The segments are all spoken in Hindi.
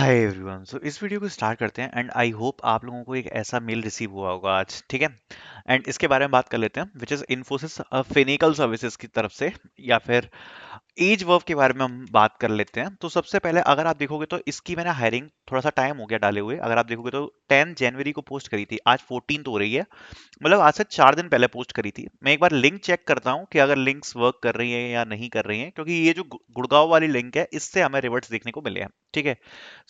Hi everyone. सो इस वीडियो को स्टार्ट करते हैं एंड आई होप आप लोगों को एक ऐसा मेल रिसीव हुआ होगा आज, ठीक है। एंड इसके बारे में बात कर लेते हैं, विच इज इन्फोसिस फिनिकल सर्विसेज की तरफ से, या फिर एज वर्व के बारे में हम बात कर लेते हैं। तो सबसे पहले अगर आप देखोगे तो इसकी मैंने हायरिंग थोड़ा सा टाइम हो गया डाले हुए। अगर आप देखोगे तो 10 जनवरी को पोस्ट करी थी, आज 14 हो रही है, मतलब आज से 4 दिन पहले पोस्ट करी थी। मैं एक बार लिंक चेक करता हूँ कि अगर लिंक्स वर्क कर रही हैं या नहीं कर रही हैं, क्योंकि ये जो गुड़गांव वाली लिंक है इससे हमें रिवर्ट्स देखने को मिले हैं, ठीक है।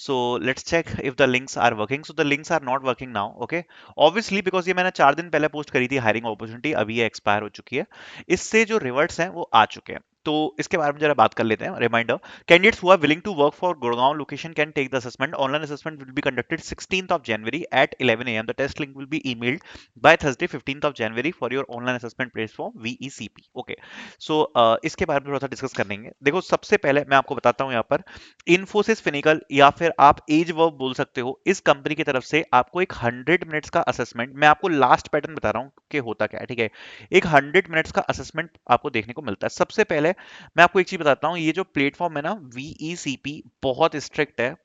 So let's check if the links are working. So the links are not working now. Okay. Obviously because ये मैंने 4 दिन पहले पोस्ट करी थी हायरिंग अपॉर्चुनिटी, अभी ये एक्सपायर हो चुकी है। इससे जो रिवर्ट्स हैं वो आ चुके हैं। तो इसके बारे में जरा बात कर लेते हैं। Reminder, candidates who are willing to work for Gurgaon location can take the assessment. Online assessment will be conducted 16th of January at 11 a.m. The test link will be emailed by Thursday 15th of January for your online assessment platform VECP. Okay. So इसके बारे में थोड़ा सा डिस्कस कर लेंगे। देखो सबसे पहले मैं आपको बताता हूँ यहाँ पर, इन्फोसिस फिनिकल या फिर आप एज वर्ब बोल सकते हो, इस कंपनी की तरफ से आपको एक 100 मिनट्स का असेसमेंट, मैं आपको लास्ट पैटर्न बता रहा हूँ कि होता क्या है, ठीक है। एक 100 मिनट्स का असेसमेंट आपको देखने को मिलता है। सबसे पहले मैं आपको एक चीज बताता हूँ, ये जो प्लेटफॉर्म है ना वीईसीपी, बहुत स्ट्रिक्ट है।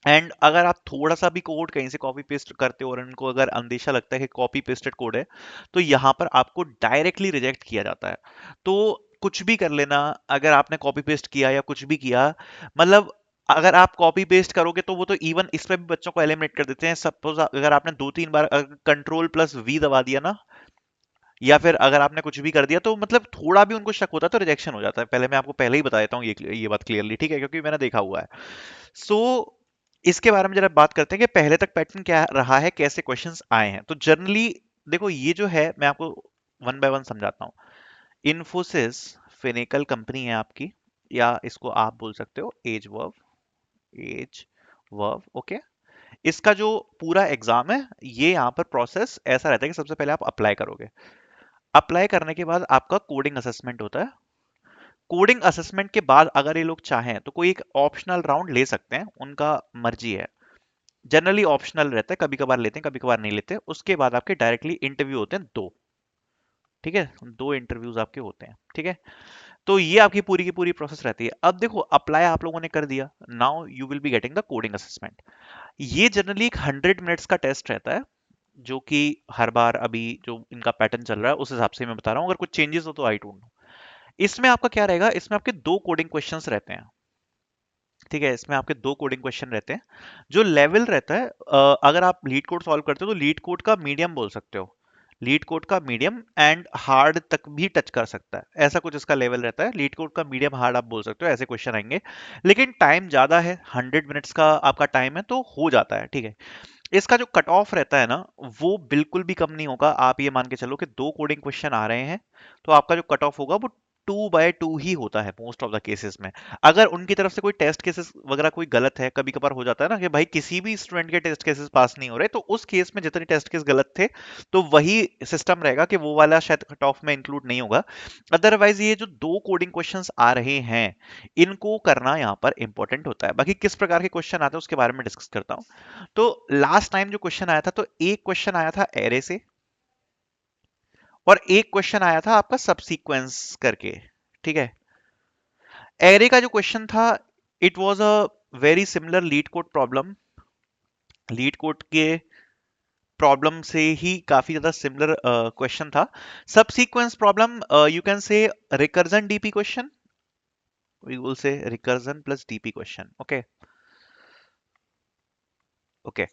एंड अगर आप थोड़ा सा भी कोड कहीं से कॉपी पेस्ट करते हो और इनको अगर अंदेशा लगता है कि कॉपी पेस्टेड कोड है, तो यहाँ पर आपको डायरेक्टली रिजेक्ट किया जाता है। तो कुछ भी कर लेना, अगर आपने कॉपी पेस्ट किया या कुछ भी किया, मतलब अगर आप कॉपी पेस्ट करोगे तो वो तो इवन इसमें भी बच्चों को एलिमिनेट कर देते हैं। सपोज अगर आपने 2-3 बार कंट्रोल+V दबा दिया ना, या फिर अगर आपने कुछ भी कर दिया, तो मतलब थोड़ा भी उनको शक होता है तो रिजेक्शन हो जाता है। पहले मैं आपको पहले ही बता देता हूँ ये बात क्लियरली, ठीक है, क्योंकि मैंने देखा हुआ है। सो इसके बारे में जरा बात करते हैं कि पहले तक पैटर्न क्या रहा है, कैसे क्वेश्चंस आए हैं। तो जनरली देखो, ये जो है मैं आपको वन बाय वन समझाता हूँ। इन्फोसिस फिनिकल कंपनी है आपकी, या इसको आप बोल सकते हो एज वर्व, ओके। इसका जो पूरा एग्जाम है, ये यहाँ पर प्रोसेस ऐसा रहता है कि सबसे पहले आप अप्लाई करोगे। अप्लाई करने के बाद आपका कोडिंग असेसमेंट होता है। कोडिंग असेसमेंट के बाद अगर ये लोग चाहें तो कोई एक ऑप्शनल राउंड ले सकते हैं, उनका मर्जी है। जनरली ऑप्शनल रहता है, कभी कभार लेते हैं कभी कभार नहीं लेते। उसके बाद आपके डायरेक्टली इंटरव्यू होते हैं दो, ठीक है। दो इंटरव्यूज आपके होते हैं, ठीक है। तो ये आपकी पूरी की पूरी प्रोसेस रहती है। अब देखो, अप्लाई आप लोगों ने कर दिया, now you will be getting the coding assessment. ये जनरली एक 100 मिनट्स का टेस्ट रहता है, जो कि हर बार अभी जो इनका पैटर्न चल रहा है उस हिसाब से मैं बता रहा हूँ। अगर कुछ चेंजेस हो तो आई डोंट नो। इसमें आपका क्या रहेगा, इसमें आपके दो कोडिंग क्वेश्चंस रहते हैं, ठीक है। इसमें आपके दो कोडिंग क्वेश्चन रहते हैं। जो लेवल रहता है, अगर आप लीड कोड सॉल्व करते हो तो लीड कोड का मीडियम बोल सकते हो। लीड कोड का मीडियम एंड हार्ड तक भी टच कर सकता है, ऐसा कुछ इसका लेवल रहता है। लीड कोड का मीडियम हार्ड आप बोल सकते हो, ऐसे क्वेश्चन आएंगे। लेकिन टाइम ज्यादा है, 100 मिनट्स का आपका टाइम है, तो हो जाता है, ठीक है। इसका जो कट ऑफ रहता है ना, वो बिल्कुल भी कम नहीं होगा। आप ये मान के चलो कि दो कोडिंग क्वेश्चन आ रहे हैं, तो आपका जो कट ऑफ होगा वो 2/2 ही होता है मोस्ट ऑफ द केसेस में। अगर उनकी तरफ से कोई टेस्ट केसेस वगैरह कोई गलत है, कभी कभार हो जाता है ना कि भाई किसी भी स्टूडेंट के टेस्ट केसेस पास नहीं हो रहे, तो उस केस में जितने टेस्ट केस गलत थे, तो वही सिस्टम रहेगा कि वो वाला शायद कट ऑफ में इंक्लूड नहीं होगा। अदरवाइज ये जो दो कोडिंग क्वेश्चंस आ रहे हैं, इनको करना यहाँ पर इंपॉर्टेंट होता है। बाकी किस प्रकार के क्वेश्चन आते हैं उसके बारे में डिस्कस करता हूँ। तो लास्ट टाइम जो क्वेश्चन आया था, तो एक क्वेश्चन आया था एरे से, और एक क्वेश्चन आया था आपका सबसीक्वेंस करके, ठीक है। एरे का जो क्वेश्चन था, it was a very similar LeetCode problem. LeetCode के प्रॉब्लम से ही काफी ज्यादा सिमिलर क्वेश्चन था। Subsequence problem, you can say recursion DP question, we will say recursion plus DP question, okay. Okay,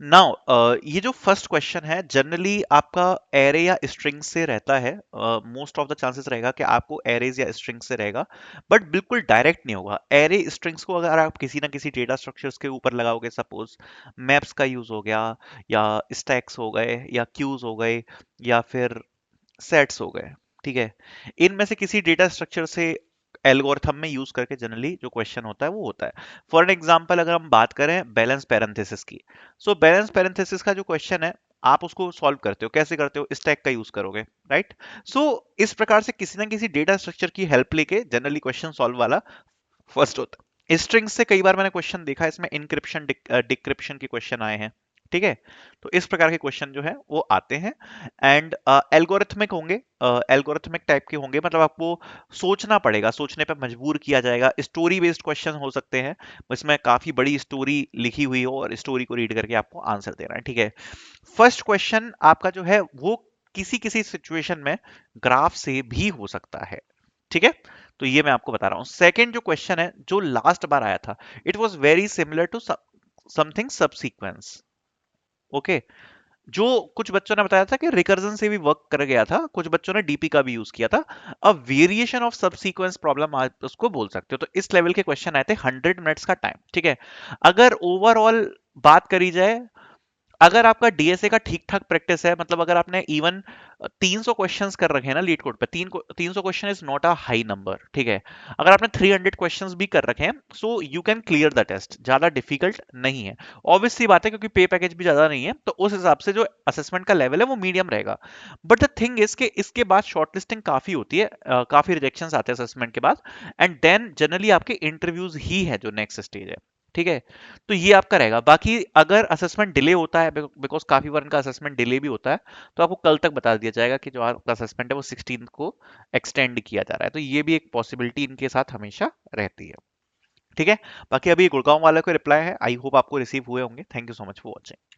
now ये जो फर्स्ट क्वेश्चन है, जनरली आपका एरे या स्ट्रिंग से रहता है। मोस्ट ऑफ द चांसेस रहेगा कि आपको एरेज या स्ट्रिंग से रहेगा, बट बिल्कुल डायरेक्ट नहीं होगा। एरे स्ट्रिंग्स को अगर आप किसी ना किसी डेटा स्ट्रक्चर्स के ऊपर लगाओगे, सपोज मैप्स का यूज हो गया, या स्टैक्स हो गए, या क्यूज हो गए, या फिर सेट्स हो गए, ठीक है। इनमें से किसी डेटा स्ट्रक्चर से एल्गोरिथम में यूज करके जनरली जो क्वेश्चन होता है वो होता है। फॉर एन एग्जांपल अगर हम बात करें बैलेंस पैरेंथेसिस की, सो बैलेंस पैरेंथेसिस का जो क्वेश्चन है, आप उसको सॉल्व करते हो, कैसे करते हो, स्टैक का यूज करोगे, राइट। सो इस प्रकार से किसी ना किसी डेटा स्ट्रक्चर की हेल्प लेके जनरली क्वेश्चन सॉल्व वाला फर्स्ट होता है। स्ट्रिंग से कई बार मैंने क्वेश्चन देखा है, इसमें इंक्रिप्शन डिक्रिप्शन के क्वेश्चन आए हैं, ठीक है। तो इस प्रकार के क्वेश्चन जो है वो आते हैं। एंड एल्गोरिथमिक होंगे, एल्गोरिथमिक टाइप के होंगे, मतलब आपको सोचना पड़ेगा, सोचने पे मजबूर किया जाएगा। स्टोरी बेस्ड क्वेश्चन हो सकते हैं, इसमें काफी बड़ी स्टोरी लिखी हुई हो और स्टोरी को रीड करके आपको आंसर देना है। ठीक है। फर्स्ट क्वेश्चन आपका जो है वो किसी किसी सिचुएशन में ग्राफ से भी हो सकता है। ठीक है। तो ये मैं आपको बता रहा हूं। सेकंड जो क्वेश्चन है जो लास्ट बार आया था, it was very similar to something subsequence. Okay. जो कुछ बच्चों ने बताया था कि रिकर्जन से भी वर्क कर गया था, कुछ बच्चों ने डीपी का भी यूज किया था। अब वेरिएशन ऑफ सबसीक्वेंस प्रॉब्लम आप उसको बोल सकते हो। तो इस लेवल के क्वेश्चन आए थे, 100 मिनट्स का टाइम। ठीक है। अगर ओवरऑल बात करी जाए, अगर आपका डीएसए का ठीक ठाक प्रैक्टिस है, मतलब अगर आपने इवन 300 क्वेश्चंस कर रखे हैं ना लीड कोड पे, 300 question is not a high number. ठीक है। अगर आपने 300 क्वेश्चंस भी कर रखे हैं, so you can clear the test, ज्यादा डिफिकल्ट नहीं है। ऑब्वियस सी बात है, क्योंकि पे पैकेज भी ज्यादा नहीं है, तो उस हिसाब से जो असेसमेंट का लेवल है वो मीडियम रहेगा। बट द थिंग इज कि इसके बाद शॉर्टलिस्टिंग काफी होती है, काफी रिजेक्शंस आते हैं असेसमेंट के बाद। एंड देन जनरली आपके इंटरव्यूज ही है जो नेक्स्ट स्टेज है। ठीक है। तो ये आपका रहेगा। बाकी अगर असेसमेंट डिले होता है, बिकॉज काफी बार इनका असेसमेंट डिले भी होता है, तो आपको कल तक बता दिया जाएगा कि जो आपका असेसमेंट है वो 16 को एक्सटेंड किया जा रहा है। तो ये भी एक पॉसिबिलिटी इनके साथ हमेशा रहती है। ठीक है। बाकी अभी गुड़गांव वाले को रिप्लाई है, आई होप आपको रिसीव हुए होंगे। Thank you so much for watching.